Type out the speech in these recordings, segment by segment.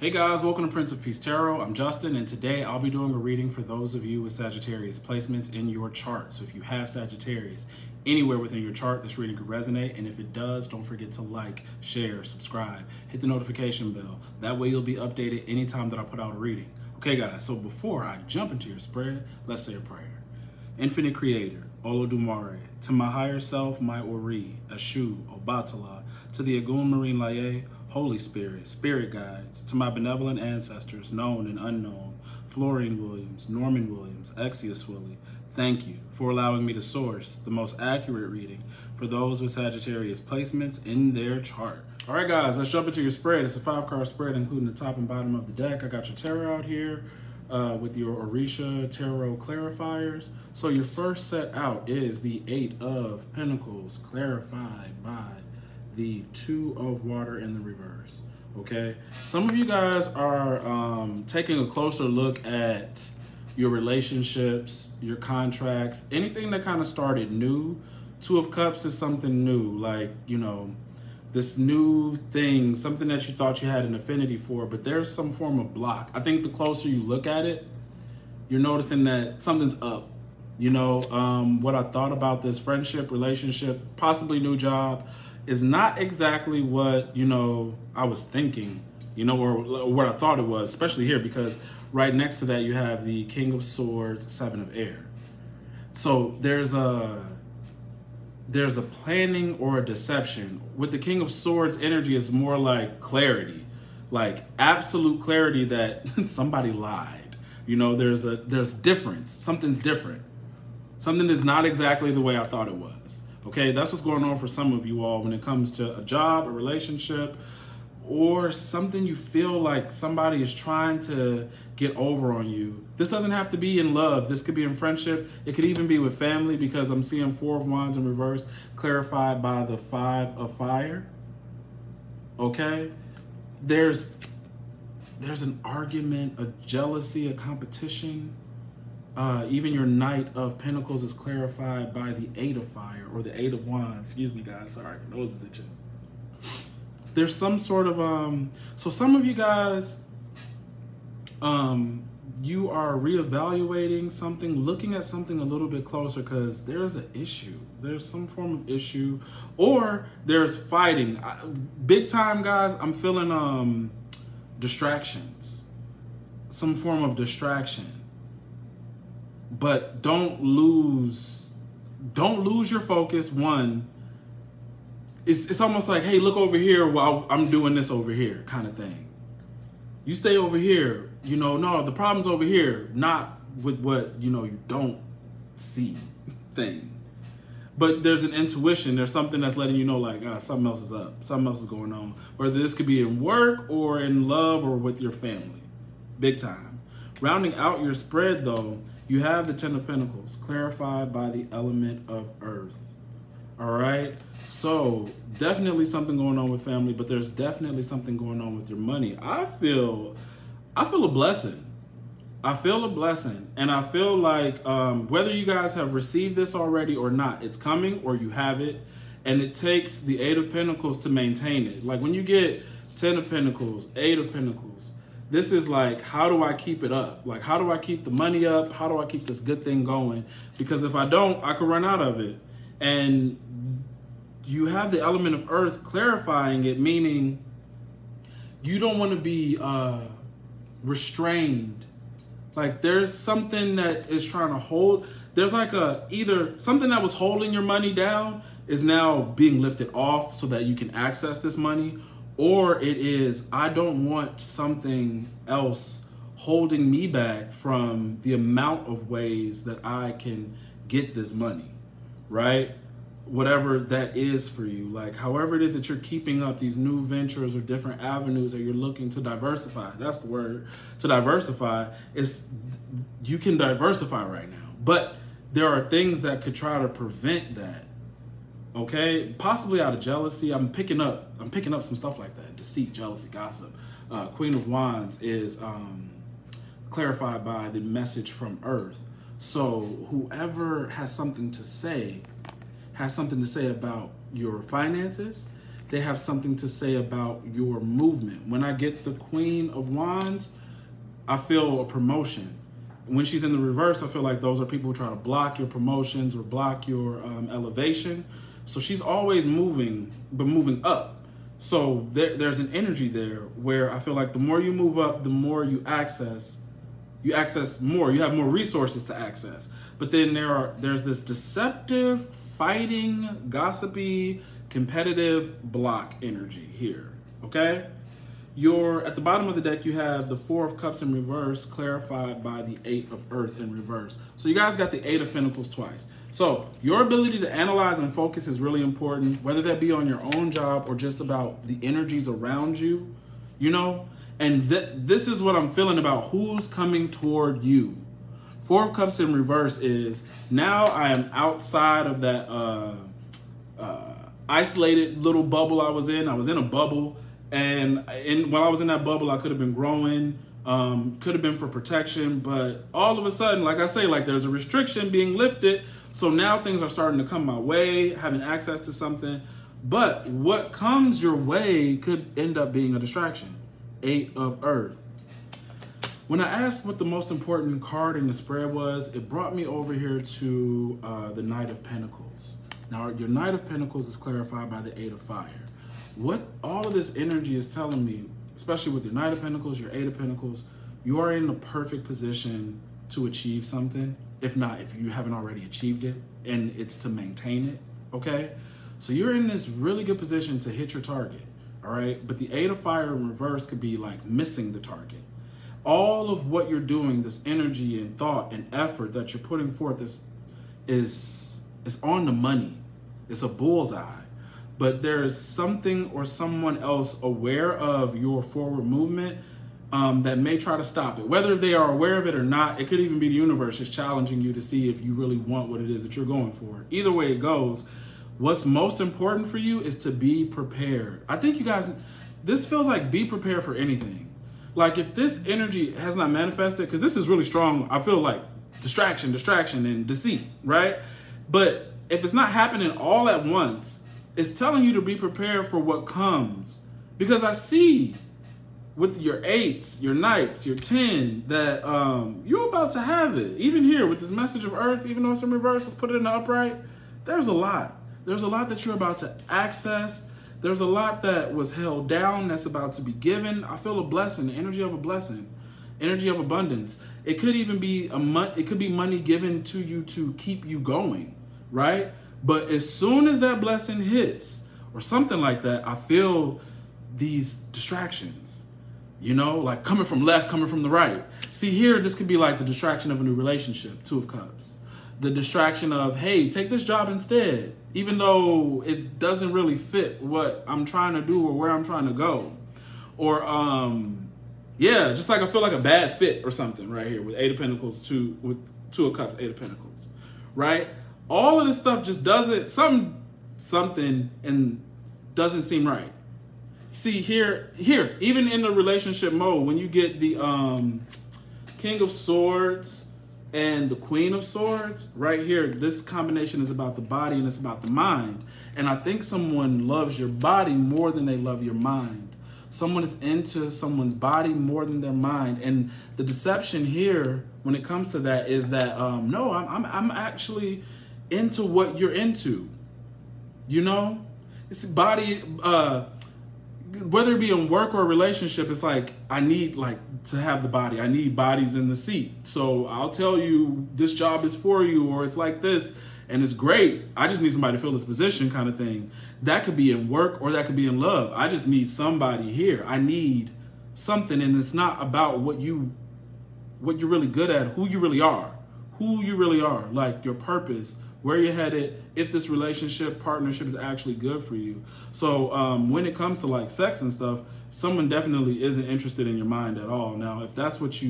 Hey guys, welcome to Prince of Peace Tarot. I'm Justin, and today I'll be doing a reading for those of you with Sagittarius placements in your chart. So if you have Sagittarius anywhere within your chart, this reading could resonate. And if it does, don't forget to like, share, subscribe, hit the notification bell. That way you'll be updated anytime that I put out a reading. Okay guys, so before I jump into your spread, let's say a prayer. Infinite Creator, Olodumare, to my higher self, my Ori, Ashu, Obatala, to the Agun Marine Laye, Holy Spirit, Spirit Guides, to my benevolent ancestors, known and unknown, Florian Williams, Norman Williams, Exius Willie, thank you for allowing me to source the most accurate reading for those with Sagittarius placements in their chart. All right, guys, let's jump into your spread. It's a 5-card spread, including the top and bottom of the deck. I got your tarot out here with your Orisha Tarot clarifiers. So your first set out is the 8 of Pentacles, clarified by the 2 of water in the reverse. Okay, some of you guys are taking a closer look at your relationships, your contracts, anything that kind of started new. 2 of Cups is something new, like, you know, this new thing, something that you thought you had an affinity for, but there's some form of block. I think the closer you look at it, you're noticing that something's up. You know, what I thought about this friendship, relationship, possibly new job, is not exactly what, you know, I was thinking, you know, or what I thought it was, especially here, because right next to that you have the King of Swords, 7 of Air. So there's a planning or a deception. With the King of Swords energy, is more like clarity, like absolute clarity that somebody lied. You know, there's difference. Something's different. Something is not exactly the way I thought it was. Okay, that's what's going on for some of you all when it comes to a job, a relationship, or something you feel like somebody is trying to get over on you. This doesn't have to be in love. This could be in friendship. It could even be with family, because I'm seeing 4 of Wands in reverse, clarified by the 5 of Fire. Okay, there's an argument, a jealousy, a competition. Even your Knight of Pentacles is clarified by the 8 of Fire, or the 8 of Wands. Excuse me, guys. Sorry, my nose is itching. There's some sort of so some of you guys, you are reevaluating something, looking at something a little bit closer, because there's an issue. There's some form of issue, or there's fighting. Big time, guys. I'm feeling distractions, some form of distraction. But don't lose your focus. One, it's almost like, hey, look over here while I'm doing this over here, kind of thing. You stay over here, you know, no, the problem's over here, not with what, you know, you don't see thing. But there's an intuition, there's something that's letting you know, like, something else is up, something else is going on. Whether this could be in work or in love or with your family, big time. Rounding out your spread, though, you have the 10 of Pentacles, clarified by the element of Earth. All right? So definitely something going on with family, but there's definitely something going on with your money. I feel a blessing. I feel a blessing. And I feel like whether you guys have received this already or not, it's coming, or you have it. And it takes the 8 of Pentacles to maintain it. Like when you get 10 of Pentacles, 8 of Pentacles, this is like, how do I keep it up? Like, how do I keep the money up? How do I keep this good thing going? Because if I don't, I could run out of it. And you have the element of Earth clarifying it, meaning you don't want to be restrained. Like there's something that is trying to hold. There's like either something that was holding your money down is now being lifted off so that you can access this money. Or it is, I don't want something else holding me back from the amount of ways that I can get this money, right? Whatever that is for you, like however it is that you're keeping up these new ventures or different avenues, or you're looking to diversify, that's the word, to diversify, is you can diversify right now. But there are things that could try to prevent that. Okay, possibly out of jealousy. I'm picking up some stuff like that. Deceit, jealousy, gossip. Queen of Wands is clarified by the message from Earth. So whoever has something to say about your finances, they have something to say about your movement. When I get the Queen of Wands, I feel a promotion. When she's in the reverse, I feel like those are people who try to block your promotions or block your elevation. So she's always moving, but moving up. So there's an energy there where I feel like the more you move up, the more you access more, you have more resources to access. But then there's this deceptive, fighting, gossipy, competitive block energy here, okay? At the bottom of the deck, you have the Four of Cups in reverse, clarified by the Eight of Earth in reverse. So you guys got the Eight of Pentacles twice. So your ability to analyze and focus is really important, whether that be on your own job or just about the energies around you, you know? And this is what I'm feeling about who's coming toward you. Four of Cups in reverse is, now I am outside of that isolated little bubble I was in. I was in a bubble, and while I was in that bubble, I could have been growing, could have been for protection, but all of a sudden, like I say, like there's a restriction being lifted, so now things are starting to come my way, having access to something, but what comes your way could end up being a distraction. Eight of Earth. When I asked what the most important card in the spread was, it brought me over here to the Knight of Pentacles. Now, your Knight of Pentacles is clarified by the Eight of Fire. What all of this energy is telling me, especially with your Knight of Pentacles, your Eight of Pentacles, you are in the perfect position to achieve something. If not, if you haven't already achieved it, and it's to maintain it, okay? So you're in this really good position to hit your target, all right? But the Eight of Fire in reverse could be like missing the target. All of what you're doing, this energy and thought and effort that you're putting forth is on the money. It's a bullseye. But there is something or someone else aware of your forward movement that may try to stop it. Whether they are aware of it or not, it could even be the universe just challenging you to see if you really want what it is that you're going for. Either way it goes, what's most important for you is to be prepared. I think you guys, this feels like be prepared for anything. Like if this energy has not manifested, because this is really strong, I feel like distraction, and deceit, right? But if it's not happening all at once, it's telling you to be prepared for what comes. Because I see with your eights, your knights, your 10, that you're about to have it. Even here with this message of Earth, even though it's in reverse, let's put it in the upright. There's a lot. There's a lot that you're about to access. There's a lot that was held down that's about to be given. I feel a blessing, the energy of a blessing, energy of abundance. It could even be it could be money given to you to keep you going, right? But as soon as that blessing hits or something like that, I feel these distractions, you know, like coming from left, coming from the right. See here, this could be like the distraction of a new relationship, Two of Cups. The distraction of, hey, take this job instead, even though it doesn't really fit what I'm trying to do or where I'm trying to go. Or, yeah, just like I feel like a bad fit or something right here with Eight of Pentacles, with Two of Cups, Eight of Pentacles, right? All of this stuff just doesn't, something and doesn't seem right. See here, even in the relationship mode, when you get the King of Swords and the Queen of Swords, right here, this combination is about the body and it's about the mind. And I think someone loves your body more than they love your mind. Someone is into someone's body more than their mind. And the deception here, when it comes to that, is that, no, I'm actually into what you're into. You know? It's body, whether it be in work or a relationship, it's like, I need to have the body. I need bodies in the seat. So I'll tell you this job is for you, or it's like this and it's great. I just need somebody to fill this position kind of thing. That could be in work or that could be in love. I just need somebody here. I need something, and it's not about what you're really good at, who you really are, like your purpose, where you're headed, if this relationship, partnership is actually good for you. So when it comes to like sex and stuff, someone definitely isn't interested in your mind at all. Now, if that's what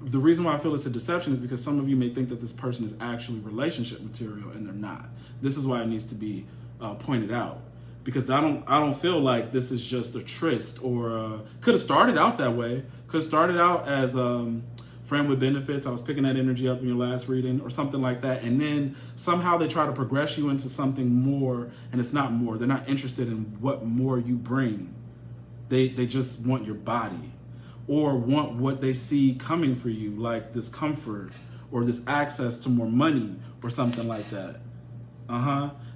the reason why I feel it's a deception is because some of you may think that this person is actually relationship material and they're not. This is why it needs to be pointed out, because I don't feel like this is just a tryst, or could have started out that way. Could have started out as friend with benefits. I was picking that energy up in your last reading or something like that. And then somehow they try to progress you into something more, and it's not more. They're not interested in what more you bring. They just want your body, or want what they see coming for you, like this comfort or this access to more money or something like that.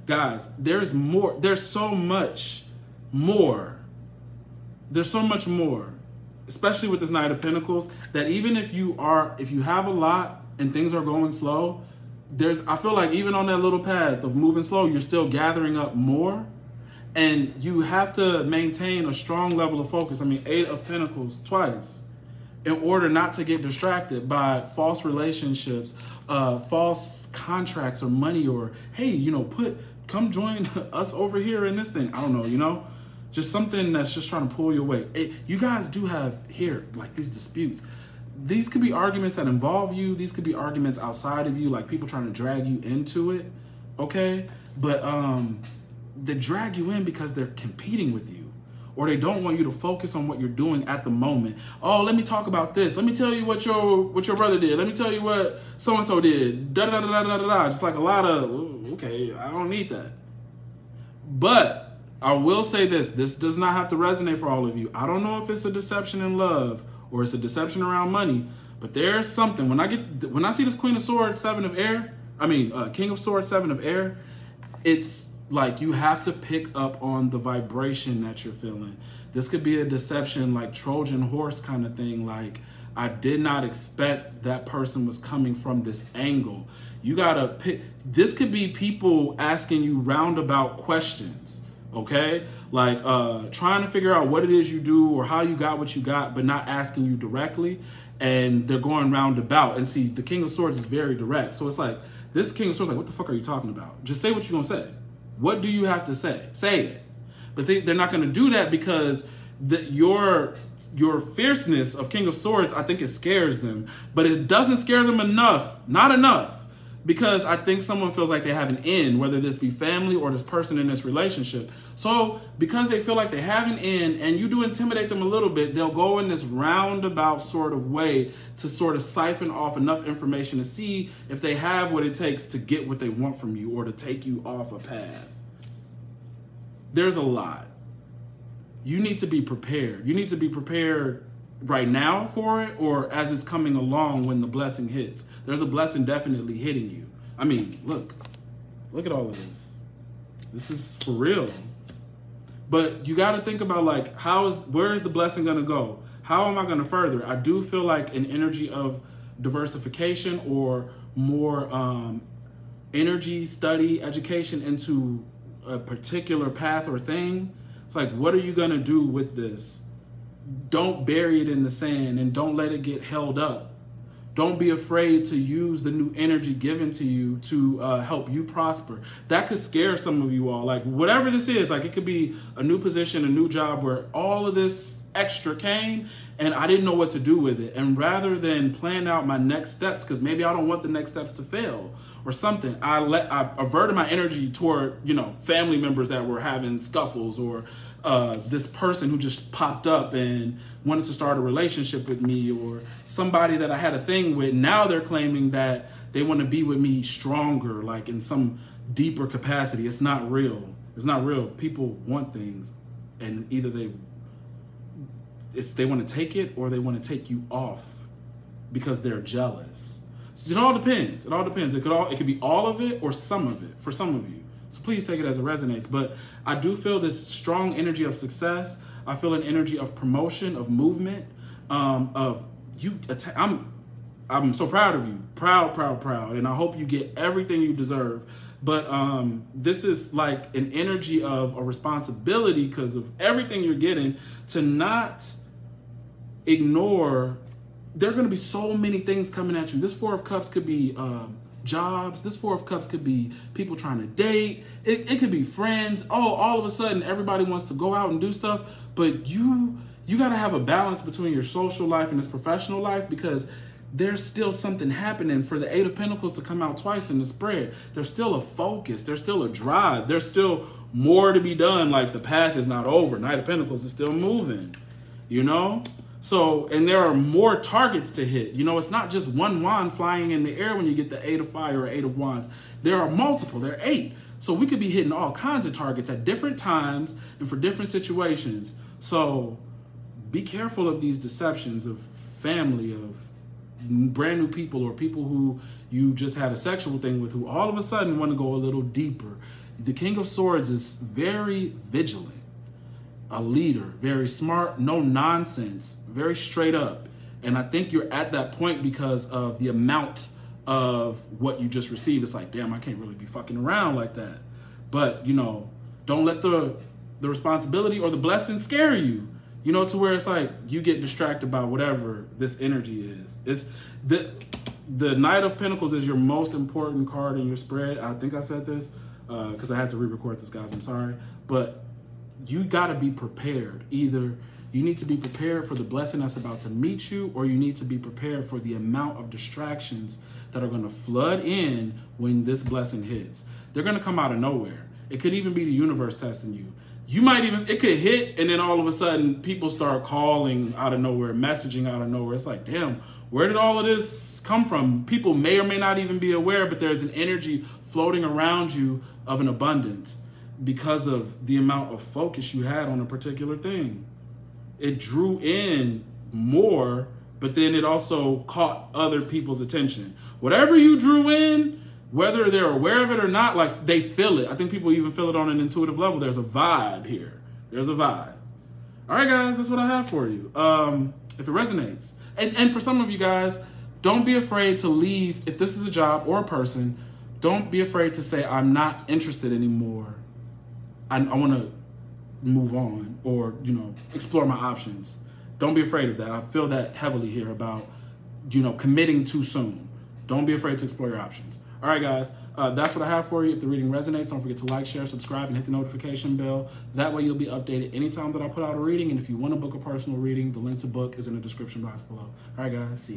Guys, there's more. There's so much more. There's so much more, especially with this Knight of Pentacles, that even if you have a lot and things are going slow, I feel like even on that little path of moving slow, you're still gathering up more. And you have to maintain a strong level of focus. I mean, 8 of Pentacles twice, in order not to get distracted by false relationships, false contracts or money, or, hey, you know, come join us over here in this thing. I don't know, you know, just something that's just trying to pull you away. You guys do have here, like, these disputes. These could be arguments that involve you. These could be arguments outside of you, like people trying to drag you into it, okay? But they drag you in because they're competing with you, or they don't want you to focus on what you're doing at the moment. Oh, let me talk about this. Let me tell you what your brother did. Let me tell you what so-and-so did. Da-da-da-da-da-da-da. Just like a lot of, okay, I don't need that. But I will say this. This does not have to resonate for all of you. I don't know if it's a deception in love or it's a deception around money, but there's something. When I see this Queen of Swords, King of Swords, 7 of Air, it's like you have to pick up on the vibration that you're feeling. This could be a deception, like Trojan horse kind of thing. Like, I did not expect that person was coming from this angle. You gotta pick. This could be people asking you roundabout questions, okay? Like trying to figure out what it is you do or how you got what you got, but not asking you directly. And they're going roundabout. And see, the King of Swords is very direct. So it's like, this King of Swords, like, what the fuck are you talking about? Just say what you're gonna say. What do you have to say? Say it. But they're not going to do that because your fierceness of King of Swords, I think it scares them. But it doesn't scare them enough. Not enough. Because I think someone feels like they have an end, whether this be family or this person in this relationship. So because they feel like they have an end and you do intimidate them a little bit, they'll go in this roundabout sort of way to sort of siphon off enough information to see if they have what it takes to get what they want from you or to take you off a path. There's a lot. You need to be prepared. You need to be prepared right now for it, or as it's coming along when the blessing hits. There's a blessing definitely hitting you. I mean, look at all of this. This is for real. But you got to think about, like, where is the blessing going to go? How am I going to further? I do feel like an energy of diversification or more energy, study, education into a particular path or thing. It's like, what are you going to do with this? Don't bury it in the sand and don't let it get held up. Don't be afraid to use the new energy given to you to help you prosper. That could scare some of you all. Like, whatever this is, like, it could be a new position, a new job where all of this extra came and I didn't know what to do with it. And rather than plan out my next steps, because maybe I don't want the next steps to fail or something, I averted my energy toward, you know, family members that were having scuffles, or this person who just popped up and wanted to start a relationship with me, or somebody that I had a thing with. Now they're claiming that they want to be with me stronger, like in some deeper capacity. It's not real. It's not real. People want things, and either they want to take it or they want to take you off because they're jealous. So it all depends. It all depends. It could be all of it or some of it for some of you. So please take it as it resonates. But I do feel this strong energy of success. I feel an energy of promotion, of movement, of you. I'm so proud of you. Proud. And I hope you get everything you deserve. But this is like an energy of a responsibility because of everything you're getting, to not ignore. There are going to be so many things coming at you. This Four of Cups could be jobs. This Four of Cups could be people trying to date. It could be friends. Oh, all of a sudden everybody wants to go out and do stuff. But you got to have a balance between your social life and this professional life, because there's still something happening. For the Eight of Pentacles to come out twice in the spread, there's still a focus. There's still a drive. There's still more to be done. Like, the path is not over. Knight of Pentacles is still moving, you know? So, and there are more targets to hit. You know, it's not just one wand flying in the air when you get the 8 of fire or 8 of wands. There are multiple, there are 8. So we could be hitting all kinds of targets at different times and for different situations. So be careful of these deceptions of family, of brand new people, or people who you just had a sexual thing with, who all of a sudden want to go a little deeper. The King of Swords is very vigilant, a leader, very smart, no nonsense, very straight up. And I think you're at that point because of the amount of what you just received. It's like, damn, I can't really be fucking around like that. But, you know, don't let the responsibility or the blessing scare you, you know, to where it's like you get distracted by whatever this energy is. It's the Knight of Pentacles is your most important card in your spread. I think I said this because I had to re-record this, guys. I'm sorry. But you got to be prepared. Either you need to be prepared for the blessing that's about to meet you, or you need to be prepared for the amount of distractions that are going to flood in when this blessing hits. They're going to come out of nowhere. It could even be the universe testing you. You might even, it could hit, and then all of a sudden people start calling out of nowhere, messaging out of nowhere. It's like, damn, where did all of this come from? People may or may not even be aware, but there's an energy floating around you of an abundance because of the amount of focus you had on a particular thing. It drew in more, but then it also caught other people's attention. Whatever you drew in, whether they're aware of it or not, like, they feel it. I think people even feel it on an intuitive level. There's a vibe here. There's a vibe. All right, guys, that's what I have for you. If it resonates. And for some of you guys, don't be afraid to leave. If this is a job or a person, don't be afraid to say, I'm not interested anymore. I want to move on, or, you know, explore my options. Don't be afraid of that. I feel that heavily here about, you know, committing too soon. Don't be afraid to explore your options. All right, guys, that's what I have for you. If the reading resonates, don't forget to like, share, subscribe, and hit the notification bell. That way you'll be updated anytime that I put out a reading. And if you want to book a personal reading, the link to book is in the description box below. All right, guys, see you.